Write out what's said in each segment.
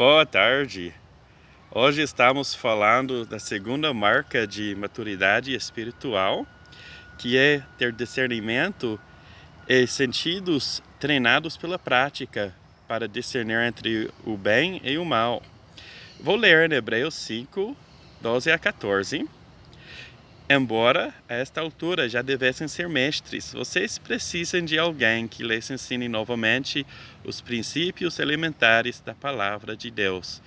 Boa tarde. Hoje estamos falando da segunda marca de maturidade espiritual, que é ter discernimento e sentidos treinados pela prática para discernir entre o bem e o mal. Vou ler em Hebreus 5, 12 a 14. Embora a esta altura já devessem ser mestres, vocês precisam de alguém que lhes ensine novamente os princípios elementares da palavra de Deus.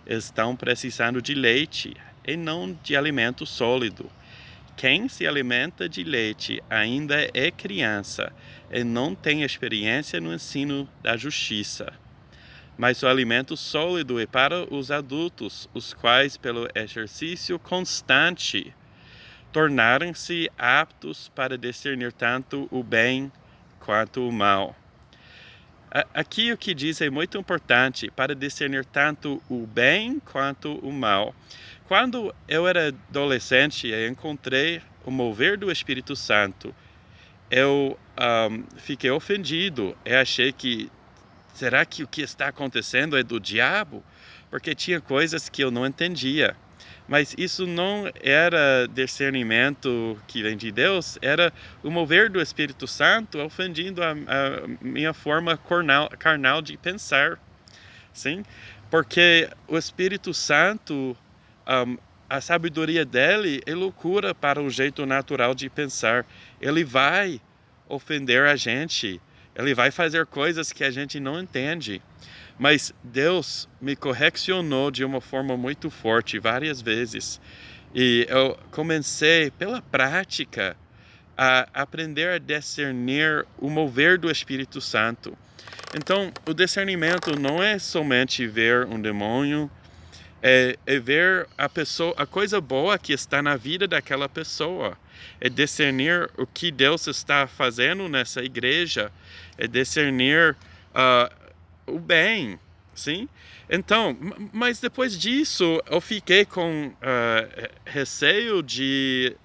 Estão precisando de leite e não de alimento sólido. Quem se alimenta de leite ainda é criança e não tem experiência no ensino da justiça. Mas o alimento sólido é para os adultos, os quais, pelo exercício constante, tornaram-se aptos para discernir tanto o bem quanto o mal. Aqui o que diz é muito importante, para discernir tanto o bem quanto o mal. Quando eu era adolescente e encontrei o mover do Espírito Santo, eu fiquei ofendido e achei que, será que o que está acontecendo é do diabo? Porque tinha coisas que eu não entendia. Mas isso não era discernimento que vem de Deus, era o mover do Espírito Santo ofendendo a minha forma carnal de pensar, sim? Porque o Espírito Santo, a sabedoria dele é loucura para o jeito natural de pensar. Ele vai ofender a gente, ele vai fazer coisas que a gente não entende. Mas Deus me correcionou de uma forma muito forte várias vezes. E eu comecei, pela prática, a aprender a discernir o mover do Espírito Santo. Então, o discernimento não é somente ver um demônio, é ver a coisa boa que está na vida daquela pessoa. É discernir o que Deus está fazendo nessa igreja. É discernir o bem, sim? Então, mas depois disso eu fiquei com receio de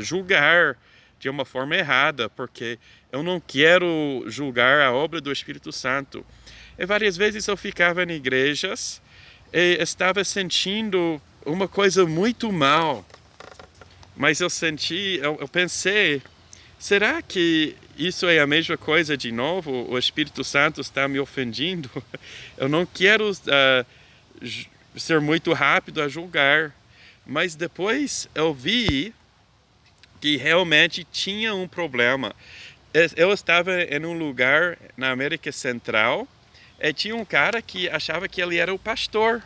julgar de uma forma errada, porque eu não quero julgar a obra do Espírito Santo. E várias vezes eu ficava em igrejas e estava sentindo uma coisa muito mal, mas eu pensei, será que isso é a mesma coisa de novo? O Espírito Santo está me ofendendo? Eu não quero ser muito rápido a julgar. Mas depois eu vi que realmente tinha um problema. Eu estava em um lugar na América Central e tinha um cara que achava que ele era o pastor.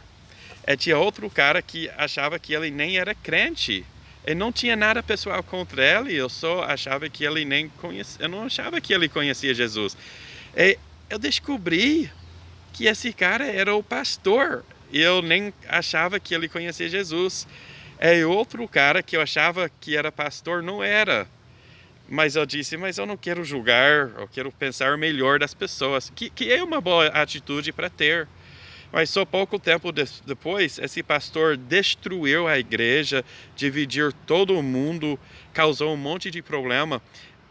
E tinha outro cara que achava que ele nem era crente. Eu não tinha nada pessoal contra ele, eu só achava que ele nem conhecia, eu não achava que ele conhecia Jesus. E eu descobri que esse cara era o pastor, e eu nem achava que ele conhecia Jesus. E outro cara que eu achava que era pastor não era. Mas eu disse, mas eu não quero julgar, eu quero pensar melhor das pessoas, que é uma boa atitude para ter. Mas só pouco tempo depois, esse pastor destruiu a igreja, dividiu todo mundo, causou um monte de problema.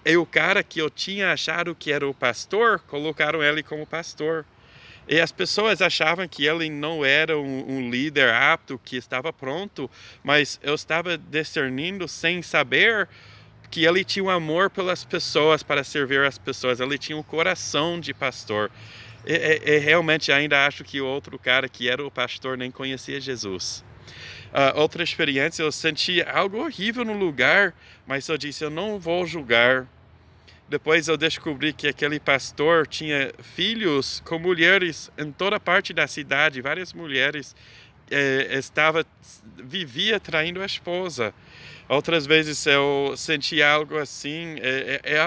E o cara que eu tinha achado que era o pastor, colocaram ele como pastor. E as pessoas achavam que ele não era um líder apto, que estava pronto, mas eu estava discernindo sem saber que ele tinha um amor pelas pessoas, para servir as pessoas. Ele tinha um coração de pastor. E realmente ainda acho que o outro cara que era o pastor nem conhecia Jesus. Outra experiência, eu senti algo horrível no lugar, mas eu disse, eu não vou julgar. Depois eu descobri que aquele pastor tinha filhos com mulheres em toda parte da cidade, várias mulheres, vivia traindo a esposa. Outras vezes eu senti algo assim,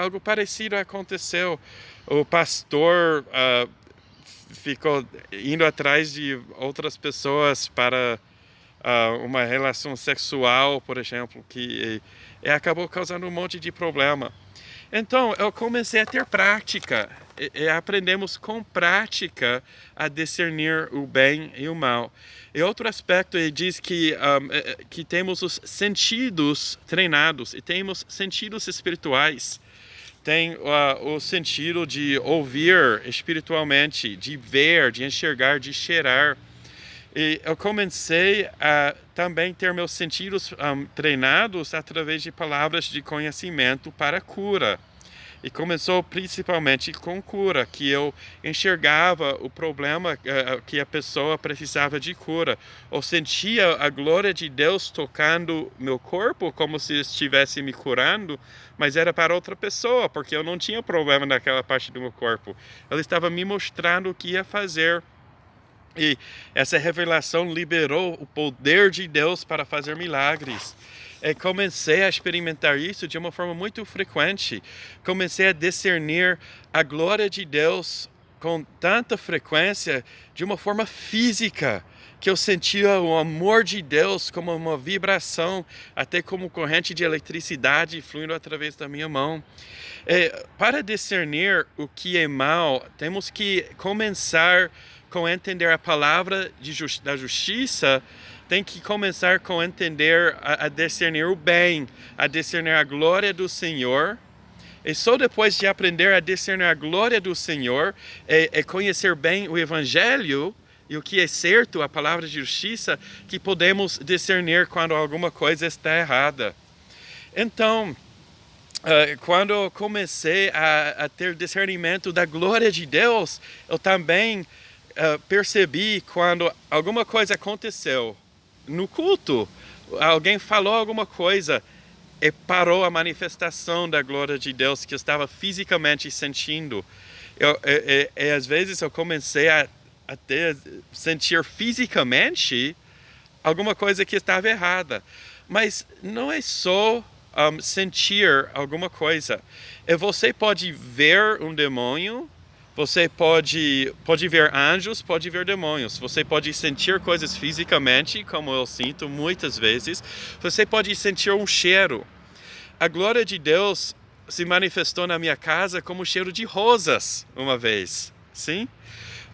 algo parecido aconteceu. O pastor ficou indo atrás de outras pessoas para uma relação sexual, por exemplo, que acabou causando um monte de problema. Então, eu comecei a ter prática, e aprendemos com prática a discernir o bem e o mal. E outro aspecto, ele diz que temos os sentidos treinados, e temos sentidos espirituais. Tem o sentido de ouvir espiritualmente, de ver, de enxergar, de cheirar. E eu comecei a também ter meus sentidos treinados através de palavras de conhecimento para cura. E começou principalmente com cura, que eu enxergava o problema que a pessoa precisava de cura. Eu sentia a glória de Deus tocando meu corpo, como se estivesse me curando, mas era para outra pessoa, porque eu não tinha problema naquela parte do meu corpo. Ele estava me mostrando o que ia fazer. E essa revelação liberou o poder de Deus para fazer milagres. E comecei a experimentar isso de uma forma muito frequente. Comecei a discernir a glória de Deus com tanta frequência, de uma forma física, que eu sentia o amor de Deus como uma vibração, até como corrente de eletricidade fluindo através da minha mão. Para discernir o que é mal, temos que começar com entender a palavra da justiça. Tem que começar com entender a discernir o bem, a discernir a glória do Senhor. E só depois de aprender a discernir a glória do Senhor e conhecer bem o Evangelho e o que é certo, a palavra de justiça, que podemos discernir quando alguma coisa está errada. Então, quando eu comecei a ter discernimento da glória de Deus, eu também percebi quando alguma coisa aconteceu no culto, alguém falou alguma coisa e parou a manifestação da glória de Deus que eu estava fisicamente sentindo. Às vezes eu comecei a até sentir fisicamente alguma coisa que estava errada. Mas não é só sentir alguma coisa. Você pode ver um demônio, você pode ver anjos, pode ver demônios. Você pode sentir coisas fisicamente, como eu sinto muitas vezes. Você pode sentir um cheiro. A glória de Deus se manifestou na minha casa como cheiro de rosas uma vez, sim?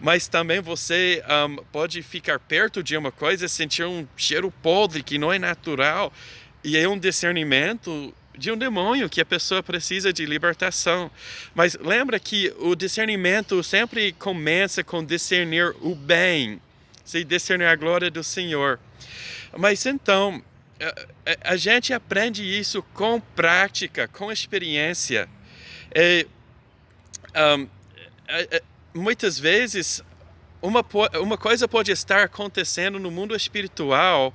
Mas também você pode ficar perto de uma coisa e sentir um cheiro podre que não é natural. E é um discernimento de um demônio que a pessoa precisa de libertação. Mas lembra que o discernimento sempre começa com discernir o bem, discernir a glória do Senhor. Mas então, a gente aprende isso com prática, com experiência. Muitas vezes, uma coisa pode estar acontecendo no mundo espiritual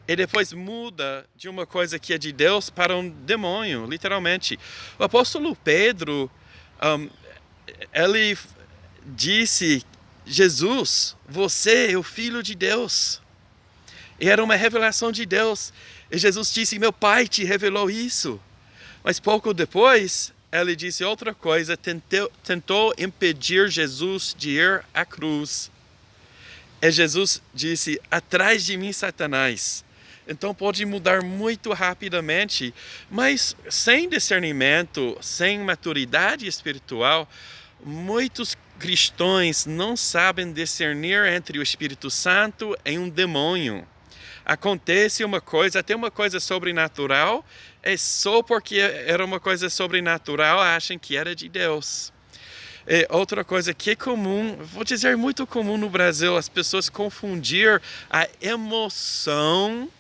e depois muda de uma coisa que é de Deus para um demônio, literalmente. O apóstolo Pedro, ele disse: Jesus, você é o Filho de Deus. E era uma revelação de Deus. E Jesus disse: meu Pai te revelou isso. Mas pouco depois, ele disse outra coisa, tentou impedir Jesus de ir à cruz. E Jesus disse: atrás de mim, Satanás. Então pode mudar muito rapidamente, mas sem discernimento, sem maturidade espiritual, muitos cristãos não sabem discernir entre o Espírito Santo e um demônio. Acontece uma coisa, até uma coisa sobrenatural, é só porque era uma coisa sobrenatural, acham que era de Deus. E outra coisa que é comum, vou dizer muito comum no Brasil, as pessoas confundir a emoção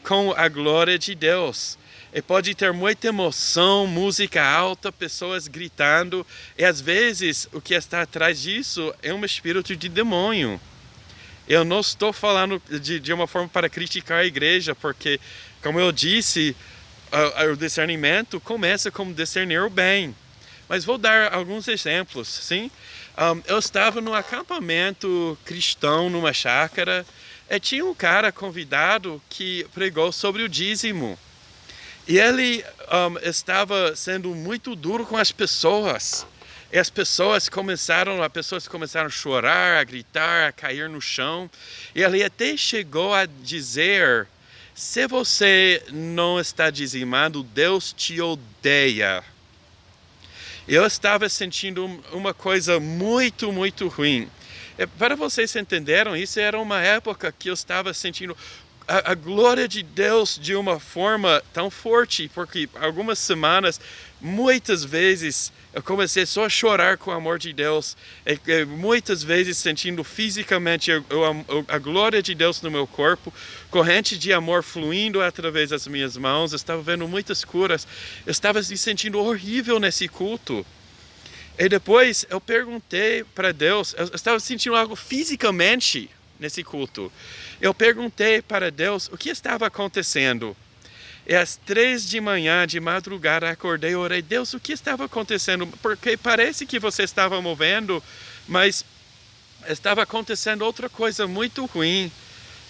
com a glória de Deus. E pode ter muita emoção, música alta, pessoas gritando, e às vezes o que está atrás disso é um espírito de demônio. Eu não estou falando de uma forma para criticar a igreja, porque, como eu disse, o discernimento começa como discernir o bem. Mas vou dar alguns exemplos, sim? Eu estava num acampamento cristão, numa chácara, e tinha um cara convidado que pregou sobre o dízimo. E ele estava sendo muito duro com as pessoas. E as pessoas começaram a chorar, a gritar, a cair no chão. E ele até chegou a dizer: se você não está dizimando, Deus te odeia. Eu estava sentindo uma coisa muito, muito ruim. Para vocês entenderem, isso era uma época que eu estava sentindo a glória de Deus de uma forma tão forte, porque algumas semanas muitas vezes eu comecei só a chorar com o amor de Deus, muitas vezes sentindo fisicamente a glória de Deus no meu corpo, corrente de amor fluindo através das minhas mãos, eu estava vendo muitas curas, eu estava me sentindo horrível nesse culto. E depois eu perguntei para Deus, eu estava sentindo algo fisicamente nesse culto. Eu perguntei para Deus o que estava acontecendo. E às 3 de manhã, de madrugada, acordei e orei, Deus, o que estava acontecendo? Porque parece que você estava movendo, mas estava acontecendo outra coisa muito ruim.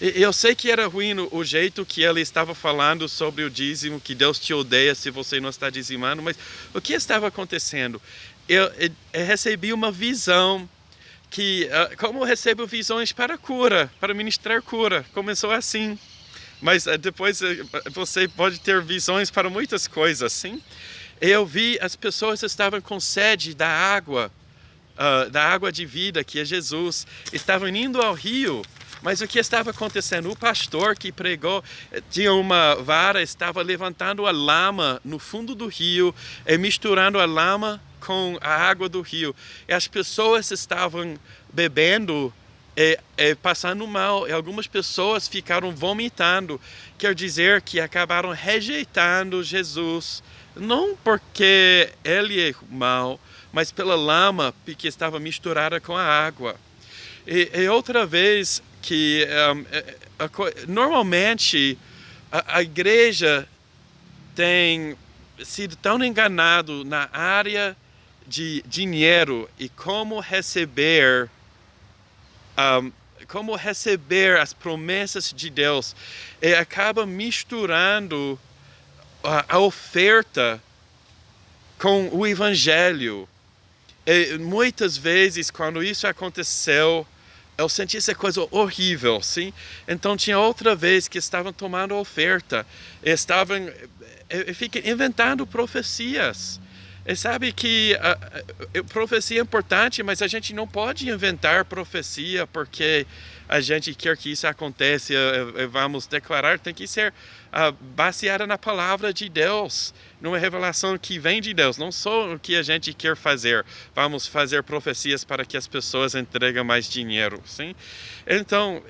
E eu sei que era ruim o jeito que ele estava falando sobre o dízimo, que Deus te odeia se você não está dizimando, mas o que estava acontecendo? Eu recebi uma visão que, como eu recebo visões para cura, para ministrar cura, começou assim. Mas depois você pode ter visões para muitas coisas, sim? Eu vi as pessoas estavam com sede da água de vida, que é Jesus. Estavam indo ao rio, mas o que estava acontecendo? O pastor que pregou tinha uma vara, estava levantando a lama no fundo do rio e misturando a lama com a água do rio. E as pessoas estavam bebendo passando mal, e algumas pessoas ficaram vomitando, quer dizer que acabaram rejeitando Jesus, não porque ele é mau, mas pela lama que estava misturada com a água. E outra vez que normalmente a igreja tem sido tão enganado na área de dinheiro e como receber as promessas de Deus, e acaba misturando a oferta com o evangelho. E muitas vezes, quando isso aconteceu, eu senti essa coisa horrível, sim? Então tinha outra vez que estavam tomando oferta, estavam inventando profecias. E sabe que profecia é importante, mas a gente não pode inventar profecia porque a gente quer que isso aconteça, vamos declarar, tem que ser baseada na palavra de Deus, numa revelação que vem de Deus, não só o que a gente quer fazer. Vamos fazer profecias para que as pessoas entreguem mais dinheiro, sim? Então,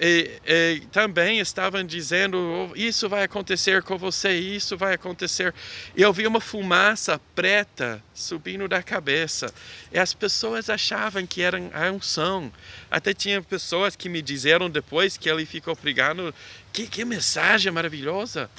também estavam dizendo, isso vai acontecer com você, isso vai acontecer. E eu vi uma fumaça preta subindo da cabeça. E as pessoas achavam que era a unção. Até tinha pessoas que me disseram depois que ele ficou pregando, que mensagem maravilhosa.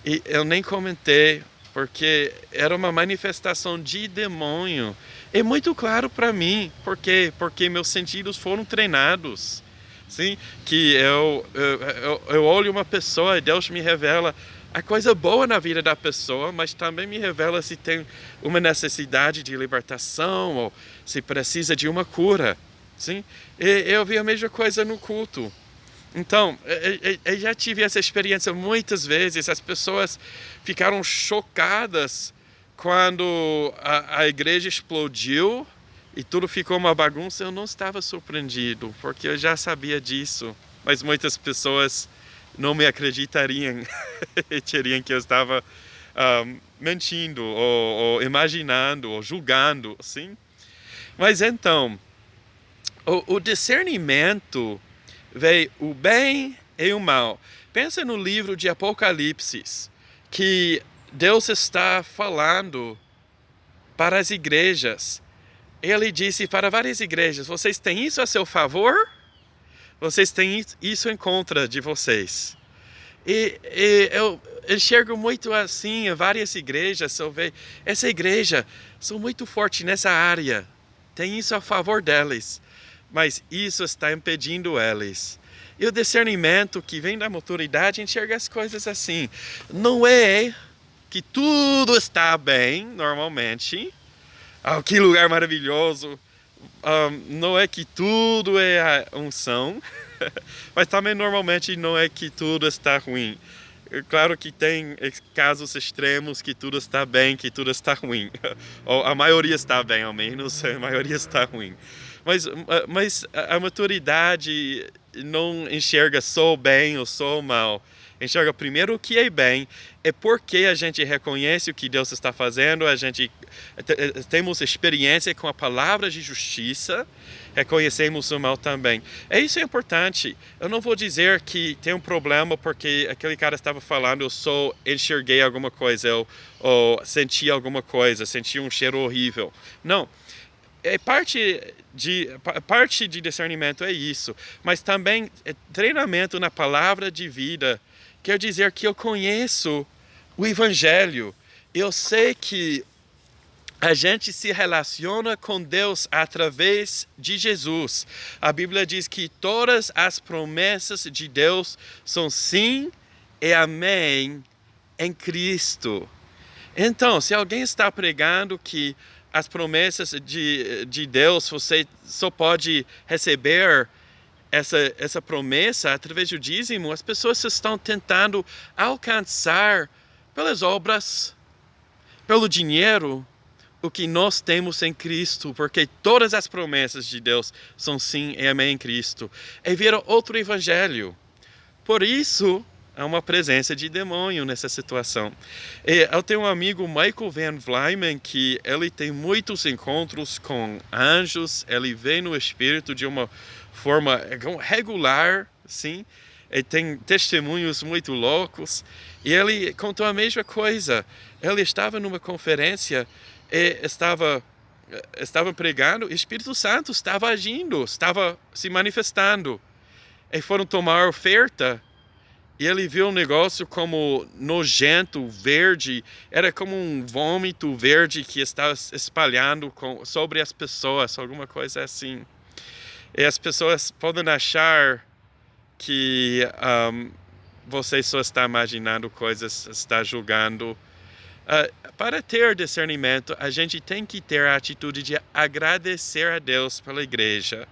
E eu nem comentei, porque era uma manifestação de demônio. É muito claro para mim, porque meus sentidos foram treinados. Sim, que eu olho uma pessoa e Deus me revela a coisa boa na vida da pessoa, mas também me revela se tem uma necessidade de libertação ou se precisa de uma cura. Sim? E eu vi a mesma coisa no culto. Então, eu já tive essa experiência muitas vezes. As pessoas ficaram chocadas quando a igreja explodiu e tudo ficou uma bagunça. Eu não estava surpreendido, porque eu já sabia disso. Mas muitas pessoas não me acreditariam e diriam que eu estava mentindo, ou imaginando, ou julgando, sim? Mas então, o discernimento vê o bem e o mal. Pensa no livro de Apocalipse, que Deus está falando para as igrejas. Ele disse para várias igrejas, vocês têm isso a seu favor? Vocês têm isso em contra de vocês. E eu enxergo muito assim, em várias igrejas, eu vejo, essa igreja são muito fortes nessa área, tem isso a favor deles, mas isso está impedindo eles. E o discernimento que vem da maturidade enxerga as coisas assim. Não é que tudo está bem, normalmente. Que lugar maravilhoso. Não é que tudo é a unção, mas também normalmente não é que tudo está ruim. Claro que tem casos extremos que tudo está bem, que tudo está ruim. Ou a maioria está bem, ao menos, a maioria está ruim. Mas a maturidade não enxerga só o bem ou só o mal. enxerga primeiro o que é bem, é porque a gente reconhece o que Deus está fazendo, a gente temos experiência com a palavra de justiça, reconhecemos o mal também. Isso é importante. Eu não vou dizer que tem um problema porque aquele cara estava falando, eu só enxerguei alguma coisa, ou senti alguma coisa, senti um cheiro horrível. Não. Parte de discernimento é isso, mas também treinamento na palavra de vida quer dizer que eu conheço o Evangelho, eu sei que a gente se relaciona com Deus através de Jesus. A Bíblia diz que todas as promessas de Deus são sim e amém em Cristo. Então, se alguém está pregando que as promessas de Deus, você só pode receber essa promessa através do dízimo, as pessoas estão tentando alcançar pelas obras, pelo dinheiro, o que nós temos em Cristo, porque todas as promessas de Deus são sim e amém em Cristo. E vira outro evangelho. Por isso, há uma presença de demônio nessa situação. E eu tenho um amigo, Michael Van Vlymen, que ele tem muitos encontros com anjos, ele vê no Espírito de uma forma regular, sim, e tem testemunhos muito loucos, e ele contou a mesma coisa. Ele estava numa conferência e estava pregando, o Espírito Santo estava agindo, estava se manifestando, e foram tomar oferta, e ele viu um negócio como nojento, verde, era como um vômito verde que estava espalhando sobre as pessoas, alguma coisa assim. E as pessoas podem achar que você só está imaginando coisas, está julgando. Para ter discernimento, a gente tem que ter a atitude de agradecer a Deus pela igreja.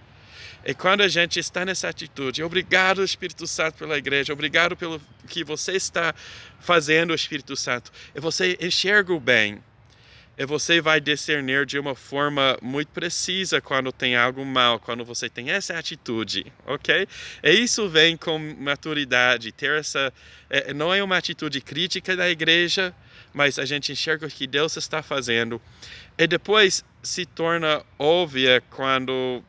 E quando a gente está nessa atitude, obrigado Espírito Santo pela igreja, obrigado pelo que você está fazendo, Espírito Santo, e você enxerga o bem, e você vai discernir de uma forma muito precisa quando tem algo mal, quando você tem essa atitude, ok? E isso vem com maturidade, ter não é uma atitude crítica da igreja, mas a gente enxerga o que Deus está fazendo, e depois se torna óbvia quando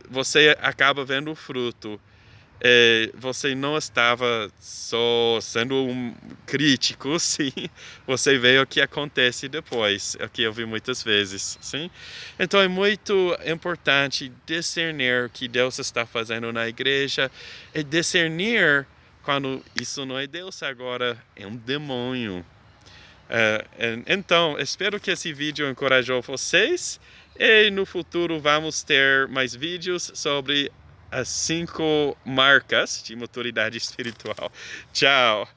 você acaba vendo o fruto. Você não estava só sendo um crítico, sim. Você vê o que acontece depois, o que eu vi muitas vezes, sim. Então é muito importante discernir o que Deus está fazendo na igreja e discernir quando isso não é Deus, agora é um demônio. Então, espero que esse vídeo encorajou vocês. E no futuro vamos ter mais vídeos sobre as 5 marcas de maturidade espiritual. Tchau!